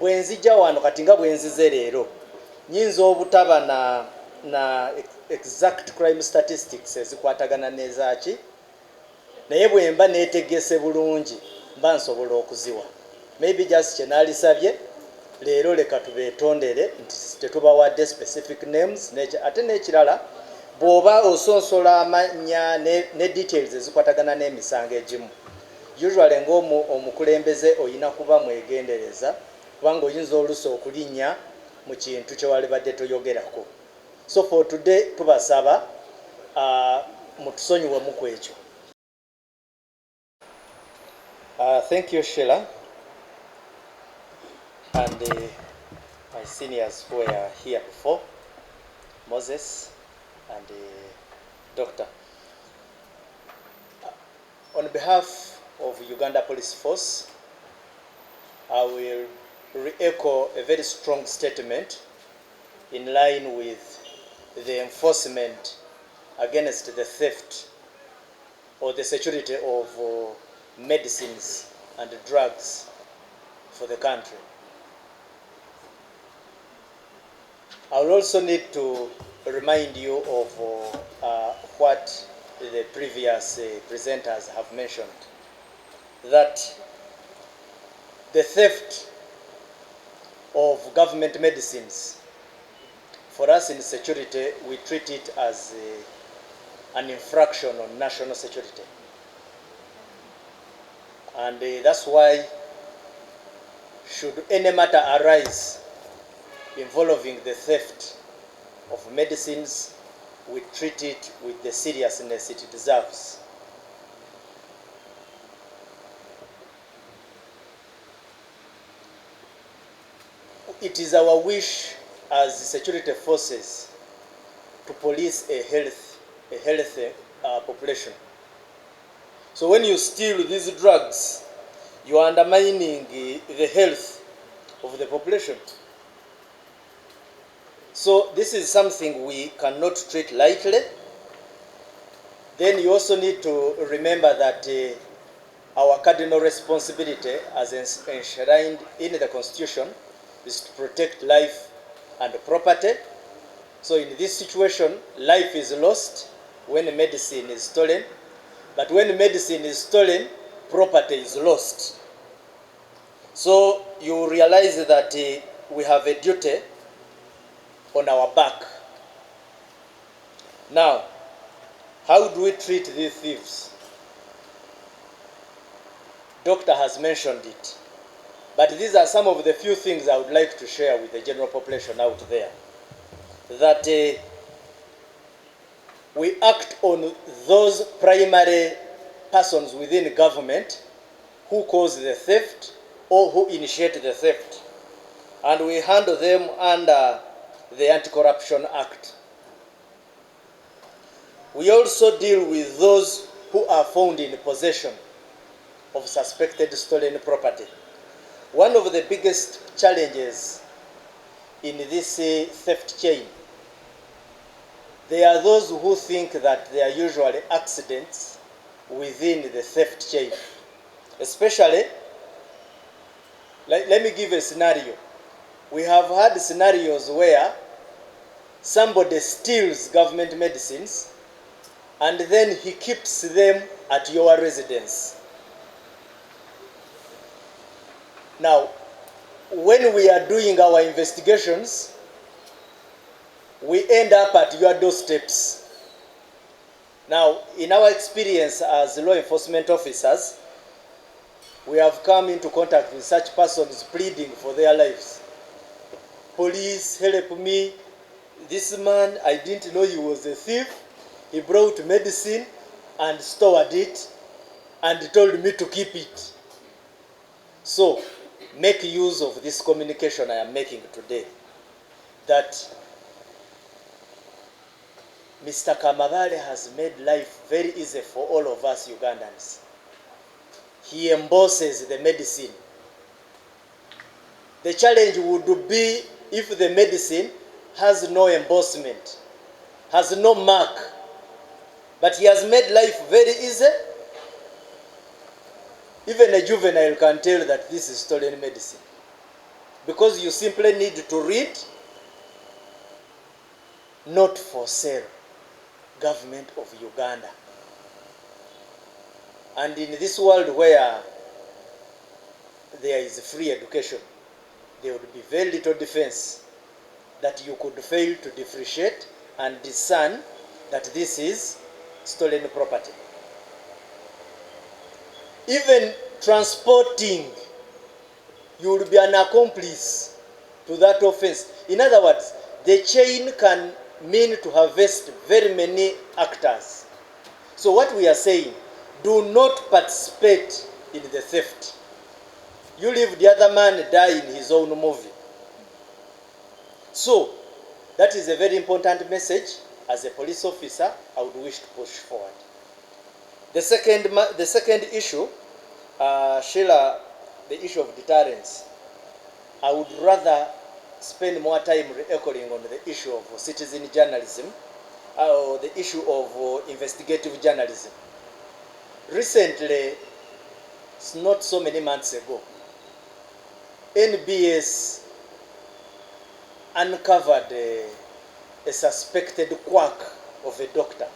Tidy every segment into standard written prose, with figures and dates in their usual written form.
bwenzija wano kati nga bwenzize leero nyinza obutaba na exact crime statistics ezikwatagana nezaaki, naye bwe mba neetegese bulungi mba nsobola okuziwa. Maybe just kyenaalisabye leero leka tubeetondere nti tetubawadde specific names. Ate n'ekirala bw'oba osonsola amannya ne details ezikwatagana n'emisango egimu, usually ng'omukulembeze oyina kuba mwegendereza kubanga oyinza oluusi okulinnya mu kintu kye walibadde toyogerako. So for today tubasaba mutusonyiwemu ku ekyo. Thank you, Sheila, and my seniors who were here before, Moses and Doctor. On behalf of Uganda Police Force, I will re-echo a very strong statement in line with the enforcement against the theft or the security of medicines and drugs for the country. I will also need to remind you of what the previous presenters have mentioned, that the theft of government medicines, for us in security, we treat it as an infraction on national security. And that's why, should any matter arise involving the theft of medicines, we treat it with the seriousness it deserves. It is our wish as security forces to police a healthy population. So when you steal these drugs, you are undermining the health of the population. So this is something we cannot treat lightly. Then you also need to remember that our cardinal responsibility as enshrined in the Constitution is to protect life and property. So in this situation, life is lost when medicine is stolen. But when medicine is stolen, property is lost. So you realize that we have a duty on our back. Now, how do we treat these thieves? Doctor has mentioned it. But these are some of the few things I would like to share with the general population out there. That we act on those primary persons within government who cause the theft or who initiate the theft, and we handle them under the Anti-Corruption Act. We also deal with those who are found in possession of suspected stolen property. One of the biggest challenges in this theft chain, there are those who think that there are usually accidents within the theft chain. Especially, let me give a scenario. We have had scenarios where somebody steals government medicines and then he keeps them at your residence. Now, when we are doing our investigations, we end up at your doorsteps. Now, in our experience as law enforcement officers, we have come into contact with such persons pleading for their lives. Police, help me. This man, I didn't know he was a thief. He brought medicine and stored it and told me to keep it. So, make use of this communication I am making today, that Mr. Kamabale has made life very easy for all of us Ugandans. He embosses the medicine. The challenge would be if the medicine has no embossment, has no mark, but he has made life very easy. Even a juvenile can tell that this is stolen medicine. because you simply need to read not for sale, government of Uganda. And in this world where there is free education, there would be very little defense that you could fail to differentiate and discern that this is stolen property. Even transporting, you will be an accomplice to that offense. In other words, the chain can mean to harvest very many actors. So what we are saying, do not participate in the theft. You leave the other man die in his own movie. So that is a very important message. As a police officer, I would wish to push forward. The second issue, Sheila, the issue of deterrence. I would rather spend more time echoing on the issue of citizen journalism or the issue of investigative journalism. Recently, it's not so many months ago, NBS uncovered a suspected quack of a doctor.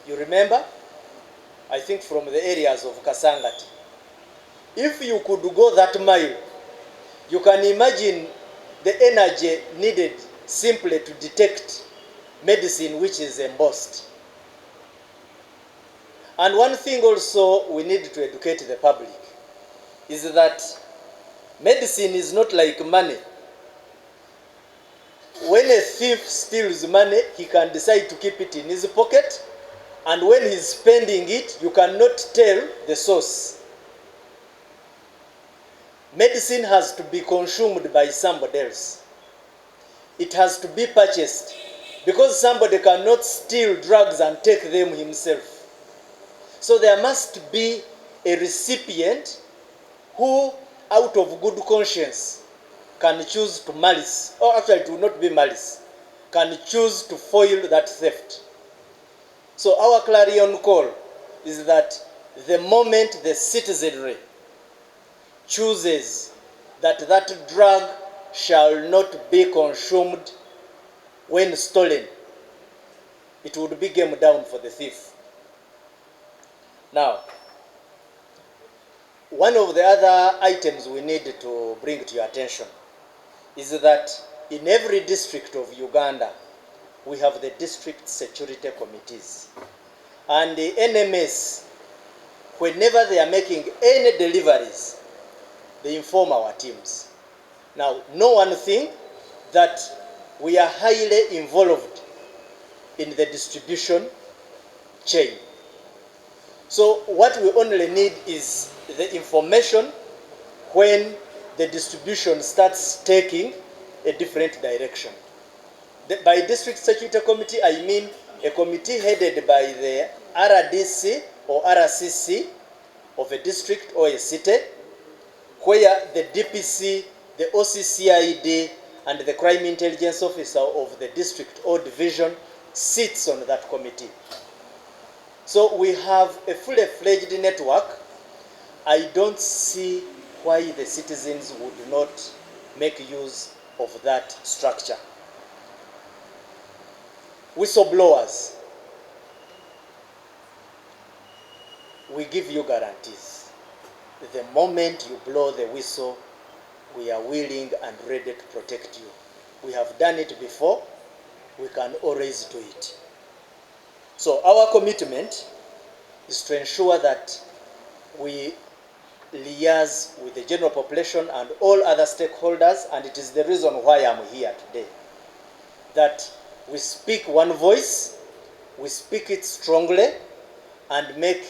You remember? I think from the areas of Kasangati. If you could go that mile, you can imagine the energy needed simply to detect medicine which is embossed. And one thing also we need to educate the public is that medicine is not like money. When a thief steals money, he can decide to keep it in his pocket, and when he's spending it, you cannot tell the source. Medicine has to be consumed by somebody else. It has to be purchased, because somebody cannot steal drugs and take them himself. So there must be a recipient who, out of good conscience, can choose to malice, or actually it will not be malice, can choose to foil that theft. So our clarion call is that the moment the citizenry chooses that that drug shall not be consumed when stolen, it would be game down for the thief. Now, one of the other items we need to bring to your attention is that in every district of Uganda, we have the district security committees. And the NMS, whenever they are making any deliveries, they inform our teams. Now, know one thing, that we are highly involved in the distribution chain. So what we only need is the information when the distribution starts taking a different direction. By District Security Committee, I mean a committee headed by the RDC or RCC of a district or a city, where the DPC, the OCCID, and the Crime Intelligence Officer of the district or division sits on that committee. So we have a fully fledged network. I don't see why the citizens would not make use of that structure. Whistleblowers, we give you guarantees. The moment you blow the whistle, we are willing and ready to protect you. We have done it before, we can always do it. So our commitment is to ensure that we liaise with the general population and all other stakeholders, and it is the reason why I'm here today, that we speak one voice, we speak it strongly, and make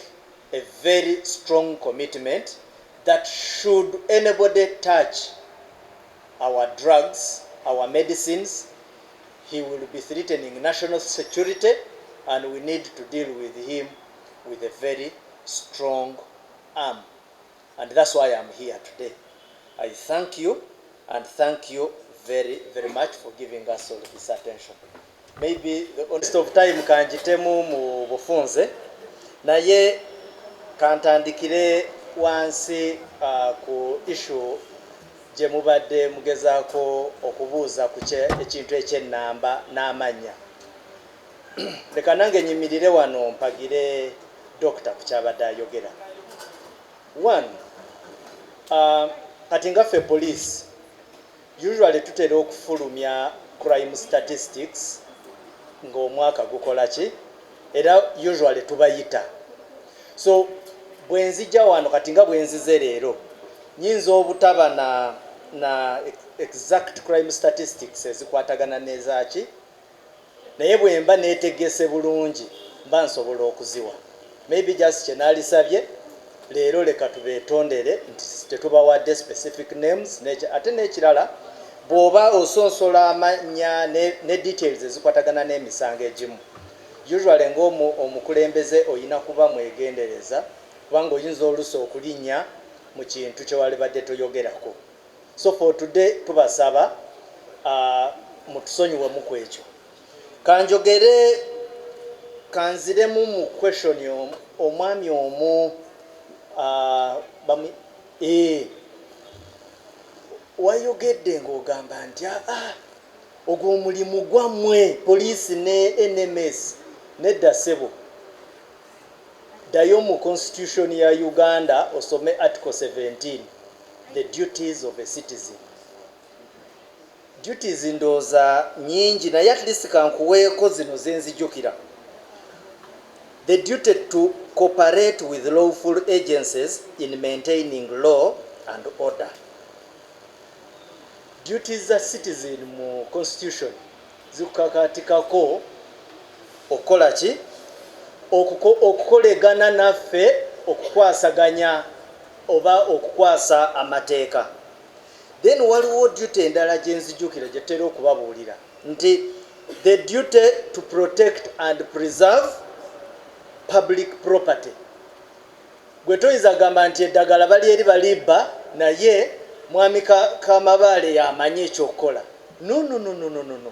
a very strong commitment that should anybody touch our drugs, our medicines, he will be threatening national security, and we need to deal with him with a very strong arm. And that's why I'm here today. I thank you, and thank you very, very much for giving us all this attention. Maybe the honest of time kanjitemu mu bufunze, naye kantandikire wansi ku issue gye mubadde mugezaako okubuuza ku ekintu eky'ennamba n'amannya. Leka nange nyimirire wano mpagire dokita ku kyabadde ayogera. One, kati nga ffe poliisi usually tutera okufulumya crime statistics ng'omwaka gukola ki era usually tubayita. So bwe nzija wano kati nga bwe nzize leero nyinza obutaba na exact crime statistics ezikwatagana n'ezaaki, naye bwe mba neetegese bulungi mba nsobola okuziwa. Maybe just kye naalisabye leero leka tubeetondere nti tetubawadde specific names ate n'ekirala bw'oba osonsola amannya ne details ezikwatagana n'emisango egimu usually ng'omukulembeze oyina kuba mwegendereza kubanga oyinza oluusi okulinnya mu kintu kye wali badde toyogerako. So for today tubasaba mutusonyiwemu ku ekyo. Kanjogere kanziremu mu question omwami omu wayogedde ng'ogamba nti ogwo omulimu gwammwe poliisi ne NMS nedda ssebo. Ddayo mu constitution ya Uganda osome article 17, the duties of a citizen. Duties ndooza nyingi naye at least kankuweeko zino zenzijukira. The duty to cooperate with lawful agencies in maintaining law and order. Duties za citizen mu constitution zikukakatikako okukola ki? Okukolegana naffe okukwasaganya oba okukwasa amateeka. Then waliwo duty endala gye nzijukira gye tutera okubabuulira nti the duty to protect and preserve public property. Gwe toyinza gamba nti eddagala bali eri balibba naye mwami Kamabaale yamanyi ekyokukola. No.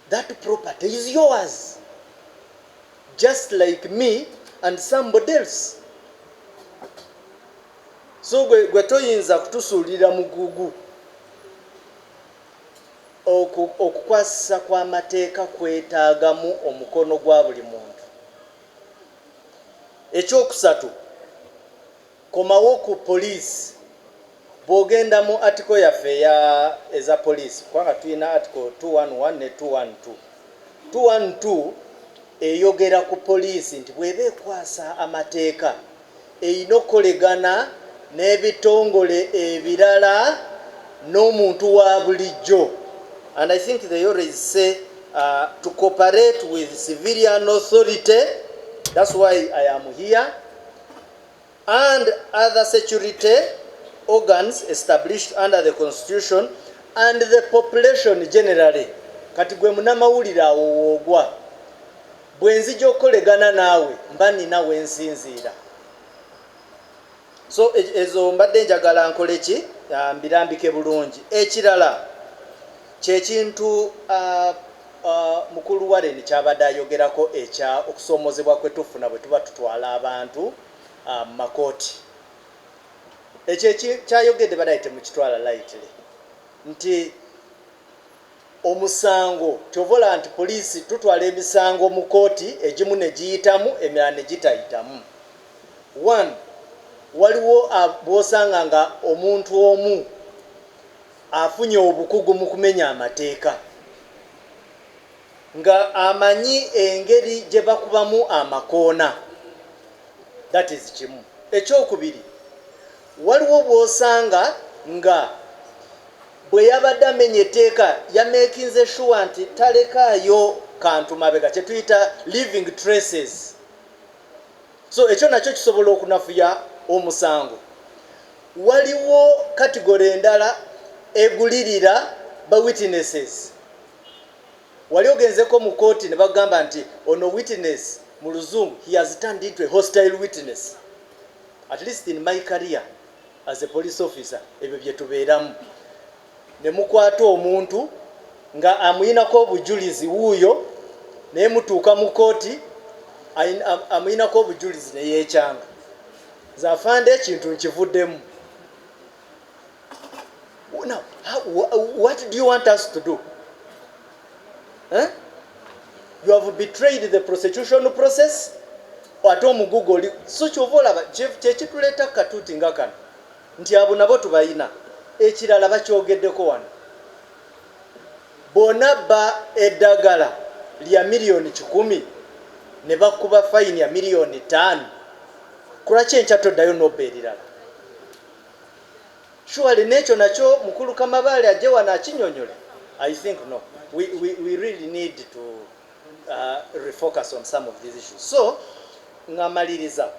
That property is yours. Just like me and somebody else. So gwe toyinza kutusuulira mugugu okukwasa kw'amateeka kwetaagamu omukono gwa buli muntu. Ekyokusatu, komawo ku poliisi. Bw'ogenda mu article yaffe eza poliisi kubanga tulina article 211 ne 212. 212 eyogera ku poliisi nti bw'eba ekwasa amateeka eyina okukolegana n'ebitongole ebirala n'omuntu wa bulijjo. And I think they always say to cooperate with civilian authority. That's why I am here. And other security organs established under the constitution and the population generally. Kati gwe munamawulire awo woogwa. Bwe nzija okukolegana naawe mba nina we nsinziira. So ezo mbadde njagala nkole ki mbirambike bulungi. Ekirala kyekintu mukulu Warren kyabadde ayogerako ekya okusoomozebwa kwe tufuna bwe tuba tutwala abantu makooti. Ekyo kyayogedde badayite mu kitwala lightly nti omusango kyovola nti poliisi tutwala emisango mu kooti egimu ne giyitamu emirala ne gitayitamu. One, waliwo bw'osanga nga omuntu omu afunye obukugu mu kumenya amateeka nga amanyi engeri gye bakubamu amakoona. That is kimu. Ekyokubiri, waliwo bw'osanga nga bwe yabadde amenya etteeka yameekinze sure nti talekaayo kantu mabega kye tuyita living traces. So ekyo nakyo kisobola okunafuya omusango. Waliwo kategori endala egulirira ba witnesses. Wali ogenzeko mu kooti ne bagamba nti ono witness mu Luzungu he has turned into a hostile witness. At least in my career as a police officer ebyo bye tubeeramu. Ne mukwata omuntu nga amuyinako obujulizi wuuyo naye mutuuka mu kooti amuyinako obujulizi ne yeekyanga. Nze afande ekintu nkivuddemu. Now, what do you want us to do? Huh? You have betrayed the prosecution process. Ate omugugu oli so kyova olaba kyekituleeta katuuti nga kano nti abo nabo tubayina ekirala bakyogeddeko wano bona ba eddagala lya miliyoni 100 ne bakuba fayini ya miliyoni 5 kulaki enkya toddayo n'obeerirala surely n'ekyo nakyo mukulu Kamabaale ajje wano akinyonyole. I think no, we really need to refocus on some of these issues. So ngamaliriza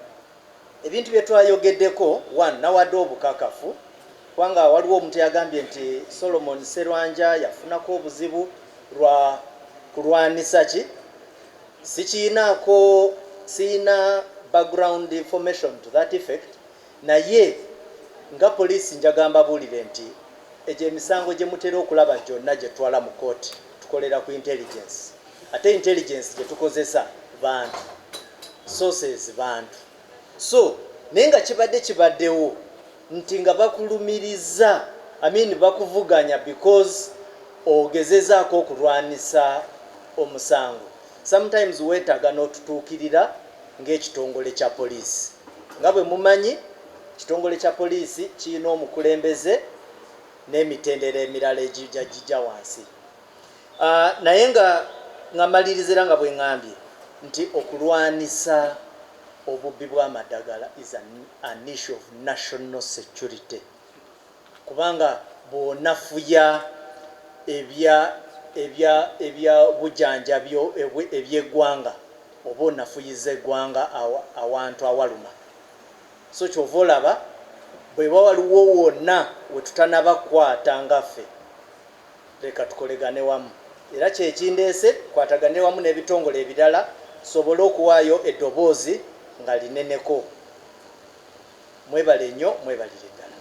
ebintu bye twayogeddeko one nawadde obukakafu kubanga waliwo omuntu yagambye nti Solomon Serwanja yafunako obuzibu lwa kulwanisa ki siina background information to that effect naye nga poliisi njagamba bulire nti egyo emisango gye mutera okulaba gyonna gye twala mu kooti tukolera ku intelligence ate intelligence gye tukozesa bantu sources bantu so nenga kibaddewo nti nga bakulumiriza bakuvuganya because ogezezaako okulwanisa omusango sometimes weetaaga n'otutuukirira ng'ekitongole kya poliisi nga bwe mumanyi ekitongole kya poliisi kirina omukulembeze n'emitendera emirala egijja wansi naye nga ngamalirizira nga bwe ngambye nti okulwanisa obubbi bw'amadagala is an issue of national security kubanga bw'onafuya ebya bujanjabyo eby'eggwanga oba onafuyiza eggwanga awantu awaluma so kyova olaba bweba waliwo wonna wetutanaba ngaffe leka tukolegane wamu era kyekindeese kwatagane wamu n'ebitongole ebirala sobole okuwaayo eddoboozi nga lineneko mwebale nnyo mwebalire ddala.